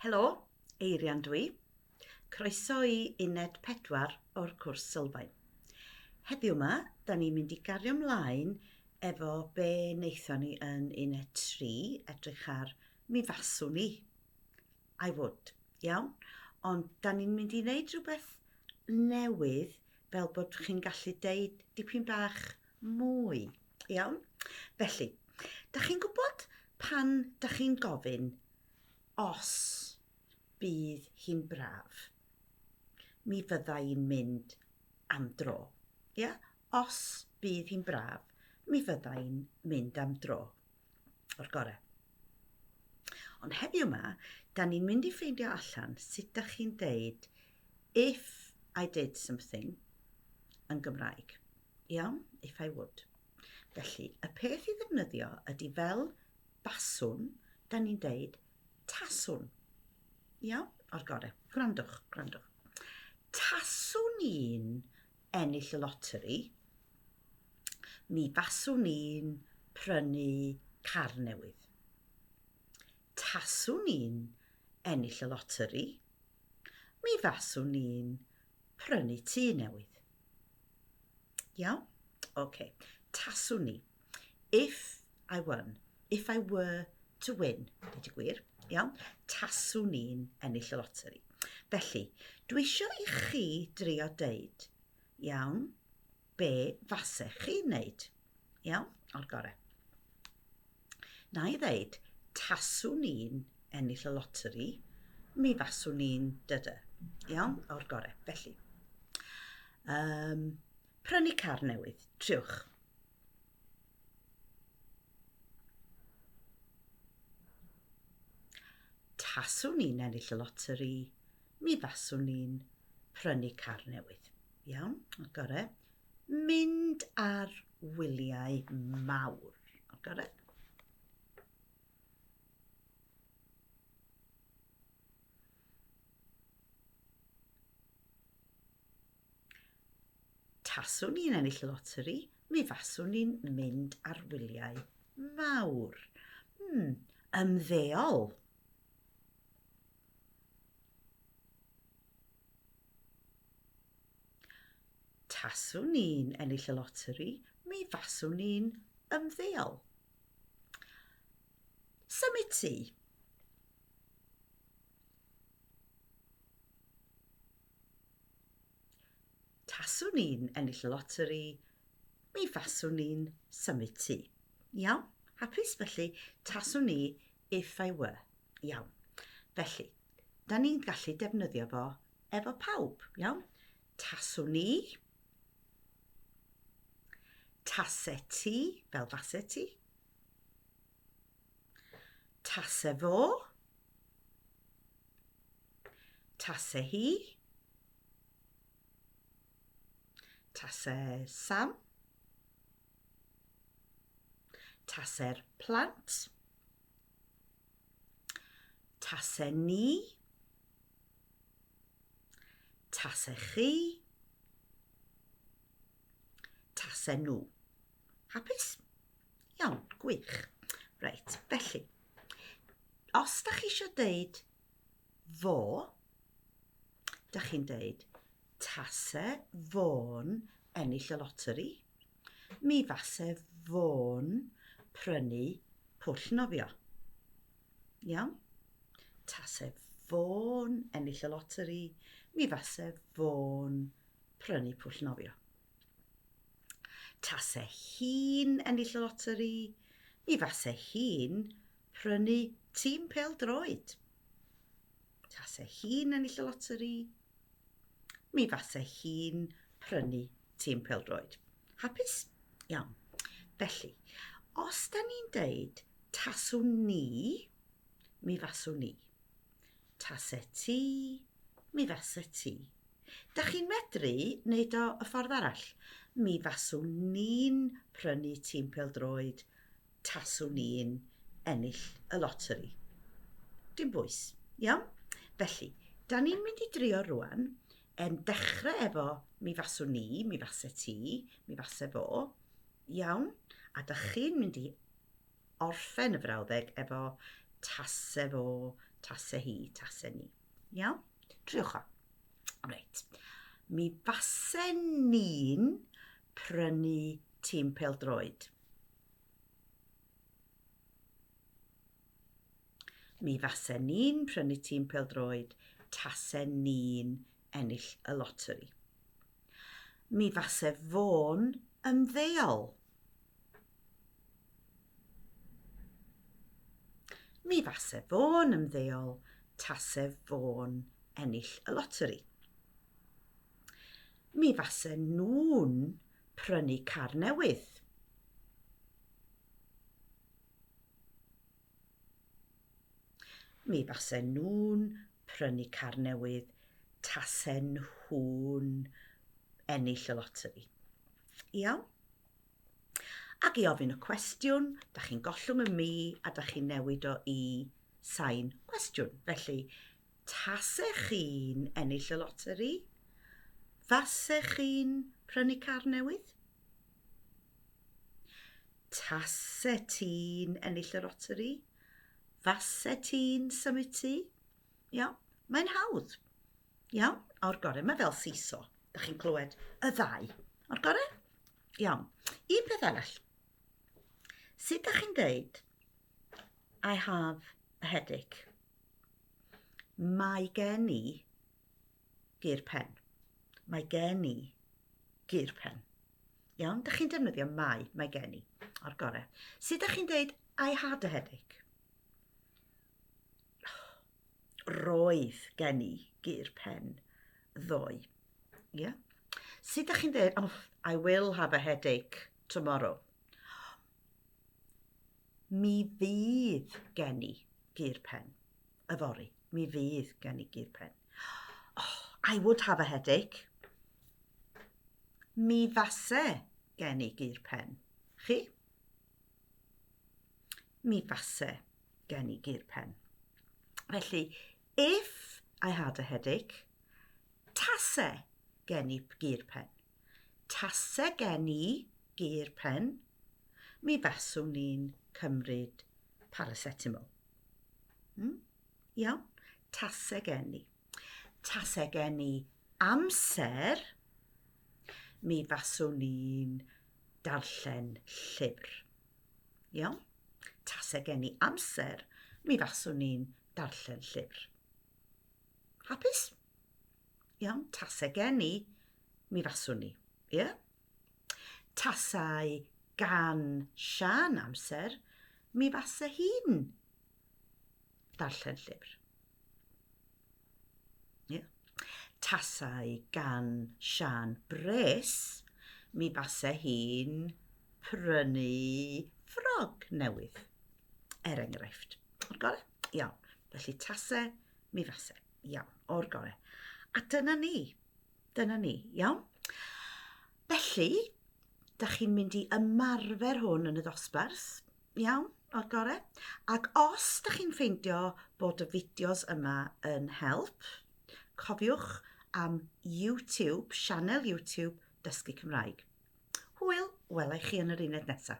Helo, Eirian dwi. Croeso i Uned 4 o'r cwrs Sylfaen. Heddiw yma, da ni'n mynd i gario ymlaen efo be wnaethon ni yn Uned 3 edrych ar mi faswn ni. I would, iawn? Ond da ni'n mynd i wneud rhywbeth newydd fel bod chi'n gallu deud dipyn bach mwy, iawn? Felly, da chi'n gwybod pan da chi'n gofyn os bydd hi'n braf, mi fydda i'n mynd am dro. Ia? Os bydd hi'n braf, mi fydda i'n mynd am dro. O'r gorau. Ond heddiw yma, da ni'n mynd i ffeindio allan sut da chi'n deud if I did something yn Gymraeg. Iawn? If I would. Felly, y peth i ddefnyddio ydy fel baswn, da ni'n deud taswn. Iawn? O'r gorau. Gwrandwch. Taswn i'n ennill y loteri, mi faswn i'n prynu car newydd. Taswn i'n ennill y loteri, mi faswn i'n prynu tŷ newydd. Iawn? Okay. Taswn i. If I won. If I were to win. Dweud y gwir. Iawn? Taswn i'n ennill y loteri. Felly, dwi eisiau i chi drio deud, iawn, be fasech chi'n neud. Iawn? O'r gorau. Na i ddeud, taswn i'n ennill y loteri, mi faswn i'n dydy. Iawn? O'r gorau. Felly, prynu car newydd. Triwch. Taswn i'n ennill y loteri, mi faswn i'n prynu car newydd. Iawn, o'r gorau. Mynd ar wyliau mawr. O'r gorau. Taswn i'n ennill y loteri, mi faswn i'n mynd ar wyliau mawr. Ymddeol. Taswn i'n ennill y loteri, mi faswn i'n ymddeol. Symud tŷ. Taswn i'n ennill y loteri, mi faswn i'n symud tŷ. Iawn? Hapus? Felly, taswn i if I were. Iawn. Felly, da ni'n gallu defnyddio fo efo pawb. Iawn? Taswn i. Tase ti, fel fase ti. Tase fo. Tase hi. Tase Sam. Tase'r plant. Tase ni. Tase chi. Tase nhw. Hapus? Iawn, gwych. Reit, felly, os da chi eisiau deud fo, da chi'n deud tase fo'n ennill y loteri, mi fase fo'n prynu pwll nofio. Iawn? Tase fo'n ennill y loteri, mi fase fo'n prynu pwll nofio. Tase hi'n ennill y loteri, mi fase hi'n prynu tîm pêl-droed. Tase hi'n ennill y loteri, mi fase hi'n prynu tîm pêl-droed. Hapus? Iawn. Felly, os da ni'n deud taswn ni, mi faswn ni. Tase ti, mi fase ti. Da chi'n medru wneud o y ffordd arall. Mi faswn ni'n prynu tîm pêl-droed, taswn ni'n ennill y loteri. Dim bwys, iawn? Felly, da ni'n mynd i drio rwan yn dechrau efo mi faswn ni, mi fase ti, mi fase fo, iawn? A da chi'n mynd i orffen y frawddeg efo tase fo, tasau hi, tasau ni. Iawn? Triwch o. Reit. Mi fasen ni'n prynu tîm pêl-droed. Mi fasen ni'n prynu tîm pêl-droed tasen ni'n ennill y loteri. Mi fase fo'n ymddeol. Mi fase fo'n ymddeol tasau fo'n ennill y loteri. Mi fase nhw'n prynu car newydd. Mi fase nhw'n prynu car newydd tasau nhw'n ennill y loteri. Iawn? Ac i ofyn y cwestiwn, da chi'n gollwng y mi a da chi'n newid o i sain cwestiwn. Felly, tasech chi'n ennill y loteri? Fasech chi'n prynu car newydd? Tasau ti'n ennill y loteri? Fasau ti'n symud tŷ? Iawn, mae'n hawdd. Iawn, o'r gorau, mae fel siso. Da chi'n clywed y ddau. O'r gorau? Iawn. Un peth arall. Sut da chi'n dweud, I have a headache? Mae gen i gur pen. Mae gen i gur pen. Iawn, da chi'n defnyddio mae gen i. O'r gorau. Sut da chi'n dweud, I had a headache? Roedd gen i gur pen ddoe. Yeah? Sut da chi'n dweud, I will have a headache tomorrow? Mi fydd gen i gur pen yfory. Mi fydd gen i gur pen. I would have a headache. Mi fase gen i gur pen. Chi? Mi fase gen i gur pen. Felly, if I had a headache, tase gen i gur pen. Tase gen i gur pen, mi faswn ni'n cymryd paracetamol. Iawn? Tase gen i. Tase gen i amser, mi faswn ni'n darllen llyfr. Iawn? Tase gen i amser, mi faswn ni'n darllen llyfr. Hapus? Iawn? Tase gen i, mi faswn ni. Yeah? Tasau gan Sian amser, mi fase hi'n darllen llyfr. Yeah. Tasau gan Sian bres, mi fase hi'n prynu ffrog newydd. Enghraifft. O'r gorau? Iawn. Felly tasau, mi fase. Iawn. O'r gorau. A dyna ni. Dyna ni. Iawn? Felly, da chi'n mynd i ymarfer hwn yn y dosbarth, iawn, o'r gorau. Ac os da chi'n ffeindio bod y fideos yma yn help, cofiwch am YouTube, sianel YouTube Dysgu Cymraeg. Hwyl, welai chi yn yr uned nesaf.